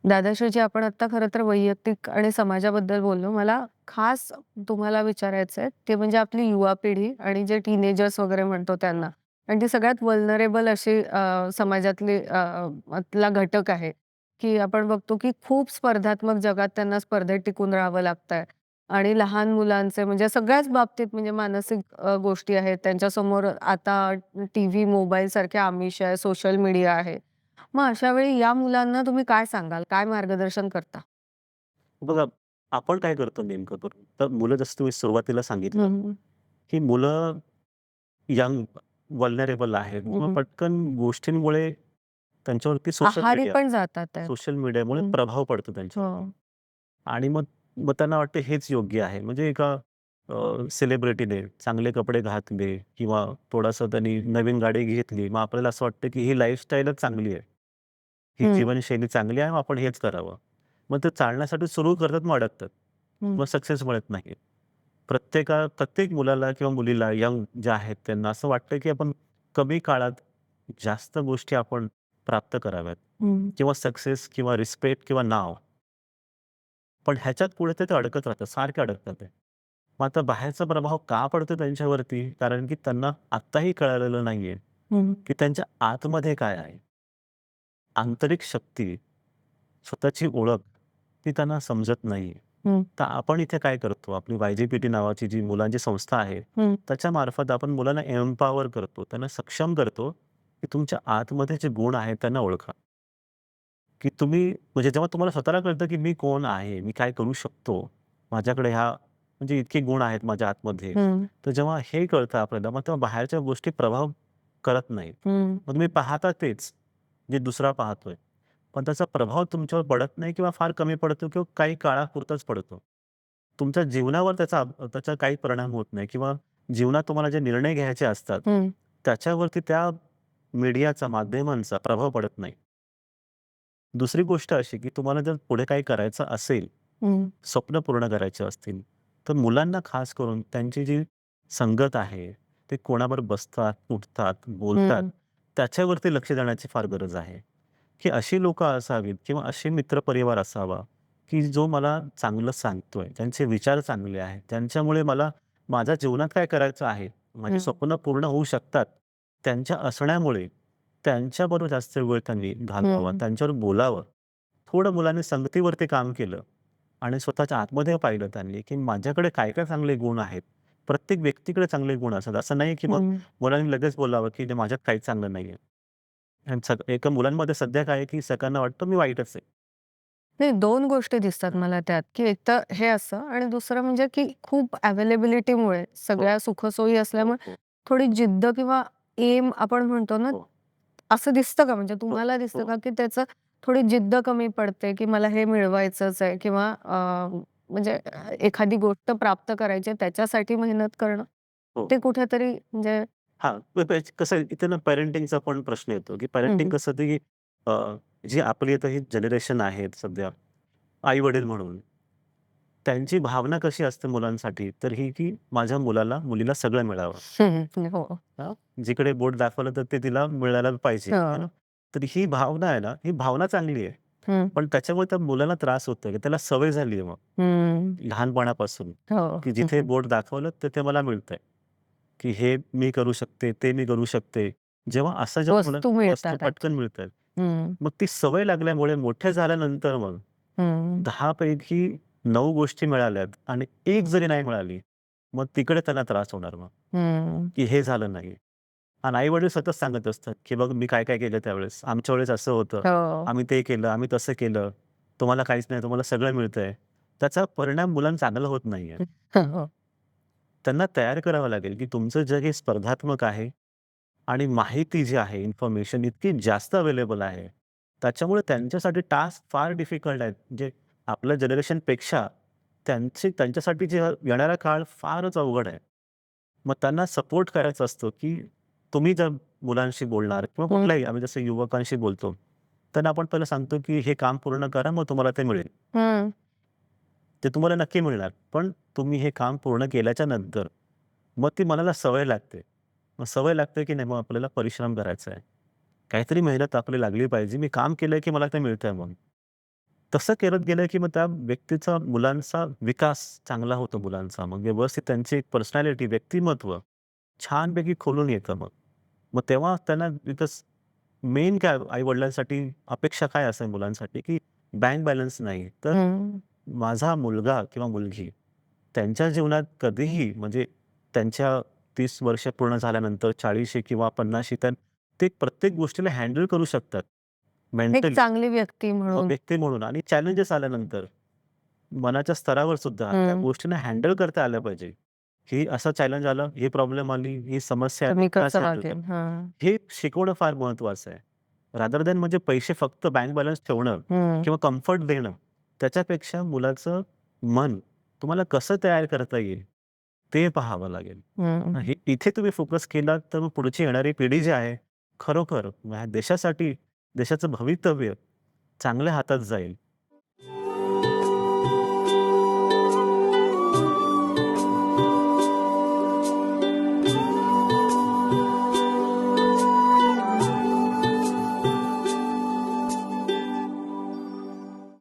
दादाश्रीजी, आपण आता खरं तर वैयक्तिक आणि समाजाबद्दल बोललो. मला खास तुम्हाला विचारायचं आहे, ते म्हणजे आपली युवा पिढी आणि जे टीनेजर्स वगैरे म्हणतो त्यांना. आणि ती सगळ्यात व्हल्नरेबल अशी समाजातली मधला घटक आहे, की आपण बघतो की खूप स्पर्धात्मक जगात त्यांना स्पर्धेत टिकून राहावं लागतंय. आणि लहान मुलांचे म्हणजे सगळ्याच बाबतीत म्हणजे मानसिक गोष्टी आहेत. त्यांच्यासमोर आता टीव्ही, मोबाईल सारखे आमिष आहे, सोशल मीडिया आहे. मग अशा वेळी या मुलांना तुम्ही काय सांगाल? काय मार्गदर्शन करता? बघा, आपण काय करतो नेमकं करून, तर मुलं जसं तुम्ही सुरुवातीला सांगितलं, हं, की मुलं यंग, व्हल्नरेबल आहेत. मग हं. पटकन गोष्टींमुळे त्यांच्यावरती आहारी पण जातात त्यात. सोशल मीडियामुळे हं. प्रभाव पडतो हो. त्यांच्यावरती. आणि मग मग त्यांना वाटतं हेच योग्य आहे. म्हणजे एका सेलिब्रिटीने चांगले कपडे घातले किंवा थोडंसं त्यांनी नवीन गाडी घेतली. मग आपल्याला असं वाटतं, की ही लाईफस्टाईलच चांगली आहे. ही हं, जीवनशैली चांगली आहे, मग आपण हेच करावं. मग ते चालण्यासाठी सुरू करतात, मग अडकतात. हं, मग सक्सेस मिळत नाही. प्रत्येक मुलाला किंवा मुलीला यंग जे आहेत त्यांना असं वाटतं, की आपण कमी काळात जास्त गोष्टी आपण प्राप्त कराव्यात हं, किंवा सक्सेस किंवा रिस्पेक्ट किंवा नाव. पण ह्याच्यात पुढे ते अडकत राहतात, सारखे अडकतात ते. मग आता बाहेरचा प्रभाव का पडतो त्यांच्यावरती? कारण की त्यांना आत्ताही कळलेलं नाहीये, हं, की त्यांच्या आतमध्ये काय आहे? आंतरिक शक्ती, स्वतःची ओळख, ती त्यांना समजत नाहीये. हं, तर आपण इथे काय करतो, आपली वाय-जी-पी-टी नावाची जी मुलांची संस्था आहे, हं, त्याच्यामार्फत आपण मुलांना एम्पॉवर करतो, त्यांना सक्षम करतो, की तुमच्या आतमध्ये जे गुण आहेत त्यांना ओळखा. की तुम्ही म्हणजे जेव्हा तुम्हाला स्वतःला कळतं, की मी कोण आहे? मी काय करू शकतो? माझ्याकडे म्हणजे इतके गुण आहेत माझ्या आतमध्ये. हं, तर जेव्हा हे कळतं आपल्याला, मग तेव्हा बाहेरच्या गोष्टी प्रभाव करत नाहीत. हं, मग तुम्ही पाहता तेच, जे दुसरा पाहतोय. पण त्याचा प्रभाव तुमच्यावर पडत नाही किंवा फार कमी पडतो किंवा काही काळापुरताच पडतो. तुमच्या जीवनावर त्याचा काही परिणाम होत नाही किंवा जीवनात तुम्हाला जे निर्णय घ्यायचे असतात, हं, त्याच्यावरती त्या मीडियाचा, माध्यमांचा प्रभाव पडत नाही. दुसरी गोष्ट अशी, की तुम्हाला जर पुढे काही करायचं असेल, हं, स्वप्न पूर्ण करायचे असतील, तर मुलांना खास करून त्यांची जी संगत आहे, ते कोणाबरोबर बसतात, उठतात, बोलतात, हं, त्याच्यावरती लक्ष देण्याची फार गरज आहे. की अशी लोकं असावीत किंवा असे मित्रपरिवार असावा, की जो मला चांगलं सांगतोय, त्यांचे विचार चांगले आहेत, ज्यांच्यामुळे मला माझ्या जीवनात काय करायचं आहे, माझी हं, स्वप्न पूर्ण होऊ शकतात. त्यांच्या असण्यामुळे त्यांच्याबरोबर जास्त वेळ त्यांनी घालवावा, हं, त्यांच्यावर बोलावं. थोडं मुलांनी संगतीवरती काम केलं आणि स्वतःच्या आतमध्ये पाहिलं त्यांनी, की माझ्याकडे काय-काय चांगले गुण आहेत. प्रत्येक व्यक्तीकडे चांगले गुण असतात. असं नाही, की मग हं. मुलांनी लगेच बोलावं, की माझ्यात काहीच चांगलं नाहीये. आणि एका मुलांमध्ये सध्या काय आहे, की सगळ्यांना वाटतं मी वाईटच आहे. नाही, 2 गोष्टी दिसतात मला त्यात, की एक तर हे असं आणि दुसरं म्हणजे की खूप अवेलेबिलिटीमुळे हो, सगळ्या सुखसोयी हो, असल्यामुळे हो, थोडी जिद्द किंवा एम आपण म्हणतो ना, हो, असं दिसतं का? म्हणजे हो, तुम्हाला दिसतं हो, का, की त्याचं थोडी जिद्द कमी पडते, की मला हे मिळवायचंच आहे किंवा म्हणजे एखादी गोष्ट प्राप्त करायची आहे त्याच्यासाठी मेहनत करणं, हो. ते कुठेतरी म्हणजे हां, कसं आहे इथे ना पेरेंटिंगचा पण प्रश्न येतो, की हं, पेरेंटिंग हं. कसं ते अ, जी आपली आता ही जनरेशन आहे सध्या, आई-वडील म्हणून, त्यांची भावना कशी असते मुलांसाठी, तर ही की माझ्या मुलाला, मुलीला सगळं मिळावं. हं, हो. हां, जिकडे बोट दाखवलं तर ते तिला मिळायला पाहिजे, है ना? हां. तर ही भावना आहे ना, ही भावना चांगली आहे. हं, पण त्याच्यामुळे त्या मुलाला त्रास होतोय, की त्याला सवय झाली आहे मग हं. लहानपणापासून, हो. की हं, जिथे हं. बोट दाखवलं तर ते मला मिळतंय, की हे मी करू शकते, ते मी करू शकते. जेव्हा मुलं वस्तू वस्तू मिळतात पटकन ॲक्चुअली. मिळतात. हं, मग ती सवय लागल्यामुळे मोठे झाल्यानंतर मग हं, 10 पैकी 9 गोष्टी मिळाल्यात आणि 1 जरी नाही मिळाली, मग तिकडे त्यांना त्रास होणार मग, हं. की हे झालं नाही. आणि आई-वडील सतत सांगत असतात, की "बघ मी काय-काय केलं त्यावेळेस. आमच्या वेळेस असं होतं. हो. आम्ही ते केलं, आम्ही तसं केलं. तुम्हाला काहीच नाही, तुम्हाला सगळं मिळतंय." त्याचा परिणाम मुलांना चांगला होत नाहीये. हो. त्यांना तयार करावं लागेल, की तुमचं जग हे स्पर्धात्मक आहे आणि माहिती जी आहे, इन्फॉर्मेशन इतकी जास्त अवेलेबल आहे. त्याच्यामुळे त्यांच्यासाठी टास्क फार डिफिकल्ट आहेत. म्हणजे आपल्या जनरेशनपेक्षा त्यांच्यासाठी जे येणारा काळ फारच अवघड आहे. मग त्यांना सपोर्ट करायचा असतो, की तुम्ही जर मुलांशी बोलणार किंवा हं, कुठल्याही आम्ही जसं युवकांशी बोलतो, त्यांना आपण पहिलं सांगतो, की हे काम पूर्ण करा, मग तुम्हाला ते मिळेल. हं, ते तुम्हाला नक्की मिळणार. पण तुम्ही हे काम पूर्ण केल्याच्या नंतर, मग ती मनाला सवय लागते. मग सवय लागते, की नाही मग आपल्याला परिश्रम करायचा आहे. काहीतरी मेहनत आपली लागली पाहिजे. मी काम केलंय, की मला ते मिळतंय मग. तसं करत गेलं, की मग त्या व्यक्तीचा मुलांचा विकास चांगला होतो मुलांचा. मग व्यवस्थित त्यांची पर्सनॅलिटी, व्यक्तिमत्व छानपैकी खोलून येतं मग. मग तेव्हा त्यांना बिकॉज मेन काय आई-वडिलांसाठी अपेक्षा काय असेल मुलांसाठी, की बँक बॅलन्स नाही. तर हं. माझा मुलगा किंवा मुलगी त्यांच्या जीवनात कधीही म्हणजे त्यांच्या 30 वर्ष पूर्ण झाल्यानंतर 40शी किंवा 50शी तर ते प्रत्येक गोष्टीला हँडल करू शकतात एक मेंटली. चांगली व्यक्ती म्हणून. व्यक्ती म्हणून आणि चॅलेंजेस आल्यानंतर मनाच्या स्तरावर सुद्धा त्या हं. गोष्टींना हँडल करता आलं पाहिजे. ही असं चॅलेंज आलं, ही प्रॉब्लेम आली, ही समस्या तर आली, मी कसं कसं हँडल वागेन? हां. हे शिकवणं फार महत्त्वाचं आहे. रादर दॅन म्हणजे पैसे फक्त बँक बॅलन्स ठेवणं हं. किंवा कम्फर्ट देणं. त्याच्यापेक्षा मुलाचं मन तुम्हाला कसं तयार करता येईल, ते पाहावं लागेल. हं. हे इथे तुम्ही फोकस केलात तर मग पुढची येणारी पिढी जी आहे, खरोखर देशासाठी, देशाचं भवितव्य चांगल्या हातात जाईल.